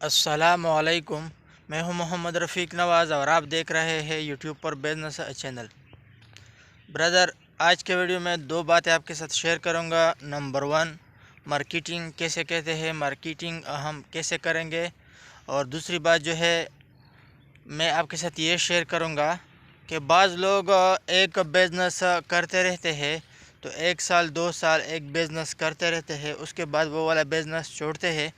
السلام علیکم، میں ہوں محمد رفیق نواز اور آپ دیکھ رہے ہیں یوٹیوب پر بزنس چینل۔ برادر، آج کے ویڈیو میں دو باتیں آپ کے ساتھ شیئر کروں گا۔ نمبر ون، مارکیٹنگ کیسے کہتے ہیں، مارکیٹنگ ہم کیسے کریں گے، اور دوسری بات جو ہے میں آپ کے ساتھ یہ شیئر کروں گا کہ بعض لوگ ایک بزنس کرتے رہتے ہیں، تو 1 سال 2 سال ایک بزنس کرتے رہتے ہیں، اس کے بعد وہ والا بزنس چھوڑتے ہیں،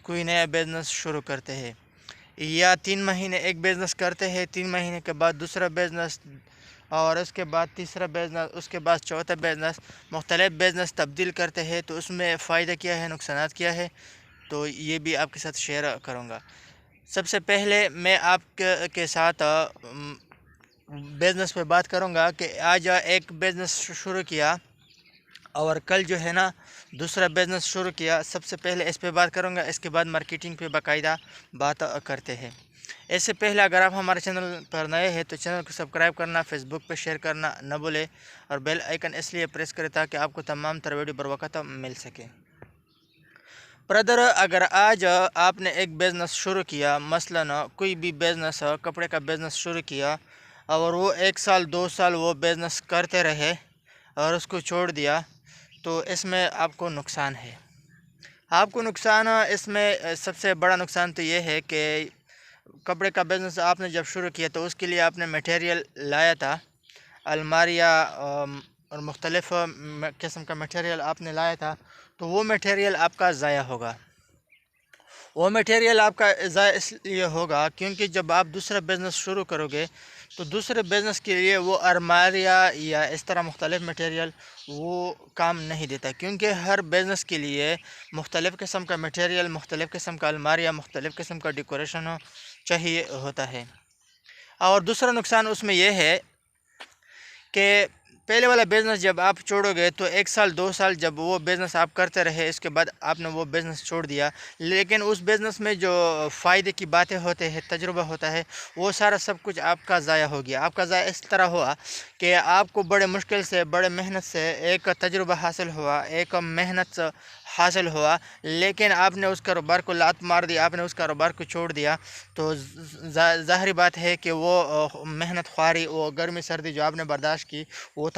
کوئی نیا بزنس شروع کرتے ہیں، یا 3 مہینے ایک بزنس کرتے ہیں، 3 مہینے کے بعد دوسرا بزنس، اور اس کے بعد تیسرا بزنس، اس کے بعد چوتھا بزنس، مختلف بزنس تبدیل کرتے ہیں۔ تو اس میں فائدہ کیا ہے، نقصانات کیا ہے، تو یہ بھی آپ کے ساتھ شیئر کروں گا۔ سب سے پہلے میں آپ کے ساتھ بزنس پہ بات کروں گا کہ آج ایک بزنس شروع کیا اور کل جو ہے نا دوسرا بزنس شروع کیا۔ سب سے پہلے اس پہ بات کروں گا، اس کے بعد مارکیٹنگ پہ باقاعدہ بات کرتے ہیں۔ اس سے پہلے اگر آپ ہمارے چینل پر نئے ہیں تو چینل کو سبسکرائب کرنا، فیس بک پہ شیئر کرنا نہ بھولے، اور بیل آئیکن اس لیے پریس کرے تاکہ آپ کو تمام تر ویڈیو بر وقت مل سکے۔ برادر، اگر آج آپ نے ایک بزنس شروع کیا، مثلاً کوئی بھی بزنس، کپڑے کا بزنس شروع کیا، اور وہ 1 سال 2 سال وہ بزنس کرتے رہے اور اس کو چھوڑ دیا، تو اس میں آپ کو نقصان ہے۔ آپ کو نقصان، اس میں سب سے بڑا نقصان تو یہ ہے کہ کپڑے کا بزنس آپ نے جب شروع کیا تو اس کے لیے آپ نے میٹیریل لایا تھا، الماریاں اور مختلف قسم کا میٹیریل آپ نے لایا تھا، تو وہ میٹیریل آپ کا ضائع ہوگا۔ وہ میٹیریل آپ کا ضائع اس لیے ہوگا کیونکہ جب آپ دوسرا بزنس شروع کرو گے تو دوسرے بزنس کے لیے وہ الماریاں یا اس طرح مختلف میٹیریل وہ کام نہیں دیتا، کیونکہ ہر بزنس کے لیے مختلف قسم کا میٹیریل، مختلف قسم کا الماریاں، مختلف قسم کا ڈیکوریشن چاہیے ہوتا ہے۔ اور دوسرا نقصان اس میں یہ ہے کہ پہلے والا بزنس جب آپ چھوڑو گے تو 1 سال 2 سال جب وہ بزنس آپ کرتے رہے، اس کے بعد آپ نے وہ بزنس چھوڑ دیا، لیکن اس بزنس میں جو فائدے کی باتیں ہوتے ہیں، تجربہ ہوتا ہے، وہ سارا سب کچھ آپ کا ضائع ہو گیا۔ آپ کا ضائع اس طرح ہوا کہ آپ کو بڑے مشکل سے، بڑے محنت سے ایک تجربہ حاصل ہوا، ایک محنت حاصل ہوا، لیکن آپ نے اس کاروبار کو لات مار دی، آپ نے اس کاروبار کو چھوڑ دیا، تو ظاہری بات ہے کہ وہ محنت خواری، وہ گرمی سردی جو آپ نے برداشت کی، وہ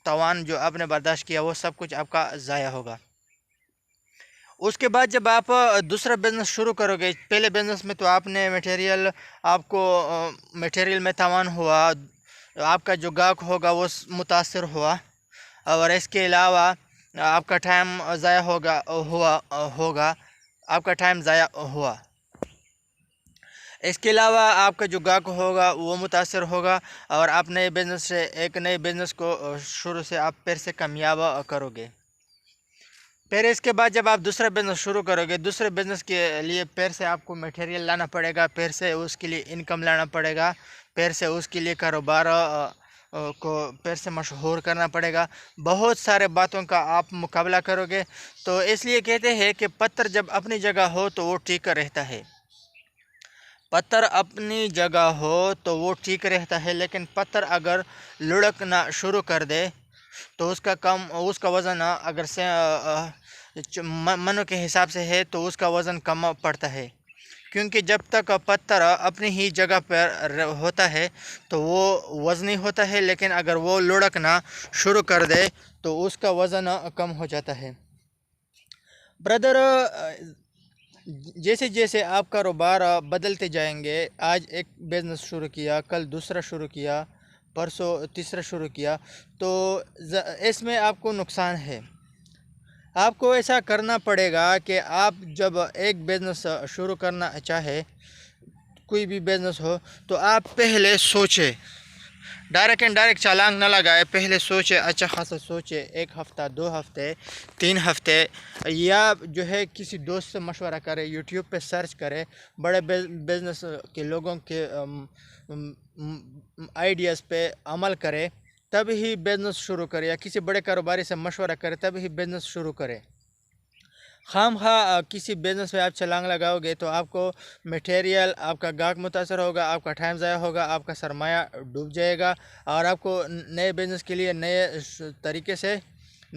توان جو آپ نے برداشت کیا، وہ سب کچھ آپ کا ضائع ہوگا۔ اس کے بعد جب آپ دوسرا بزنس شروع کرو گے، پہلے بزنس میں تو آپ نے میٹیریل، آپ کو میٹیریل میں تاوان ہوا، آپ کا جو گاہک ہوگا وہ متاثر ہوا، اور اس کے علاوہ آپ کا ٹائم ضائع ہوگا، آپ کا ٹائم ضائع ہوا۔ اس کے علاوہ آپ کا جو گاہک ہوگا وہ متاثر ہوگا، اور آپ نئے بزنس سے، ایک نئے بزنس کو شروع سے آپ پھر سے کامیاب کرو گے۔ پھر اس کے بعد جب آپ دوسرا بزنس شروع کرو گے، دوسرے بزنس کے لیے پھر سے آپ کو میٹیریل لانا پڑے گا، پھر سے اس کے لیے انکم لانا پڑے گا، پھر سے اس کے لیے کاروبار کو پھر سے مشہور کرنا پڑے گا، بہت سارے باتوں کا آپ مقابلہ کرو گے۔ تو اس لیے کہتے ہیں کہ پتھر جب اپنی جگہ ہو تو وہ ٹیک رہتا ہے، پتھر اپنی جگہ ہو تو وہ ٹھیک رہتا ہے، لیکن پتھر اگر لڑکنا شروع کر دے تو اس کا وزن اگر سے منوں کے حساب سے ہے تو اس کا وزن کم پڑتا ہے، کیونکہ جب تک پتھر اپنی ہی جگہ پر ہوتا ہے تو وہ وزنی ہوتا ہے، لیکن اگر وہ لڑکنا شروع کر دے تو اس کا وزن کم ہو جاتا ہے۔ برادر، جیسے جیسے آپ کاروبار بدلتے جائیں گے، آج ایک بزنس شروع کیا، کل دوسرا شروع کیا، پرسوں تیسرا شروع کیا، تو اس میں آپ کو نقصان ہے۔ آپ کو ایسا کرنا پڑے گا کہ آپ جب ایک بزنس شروع کرنا چاہے، کوئی بھی بزنس ہو، تو آپ پہلے سوچے، ڈائریکٹ چالانگ نہ لگائے، پہلے سوچے، اچھا خاصا سوچے، 1 ہفتہ 2 ہفتے 3 ہفتے، یا جو ہے کسی دوست سے مشورہ کرے، یوٹیوب پہ سرچ کرے، بڑے بزنس کے لوگوں کے آئیڈیاز پہ عمل کرے، تب ہی بزنس شروع کرے، یا کسی بڑے کاروباری سے مشورہ کرے تب ہی بزنس شروع کرے۔ خام خواہ کسی بزنس میں آپ چھلانگ لگاؤ گے تو آپ کو میٹیریل، آپ کا گاہک متاثر ہوگا، آپ کا ٹائم ضائع ہوگا، آپ کا سرمایہ ڈوب جائے گا، اور آپ کو نئے بزنس کے لیے نئے طریقے سے،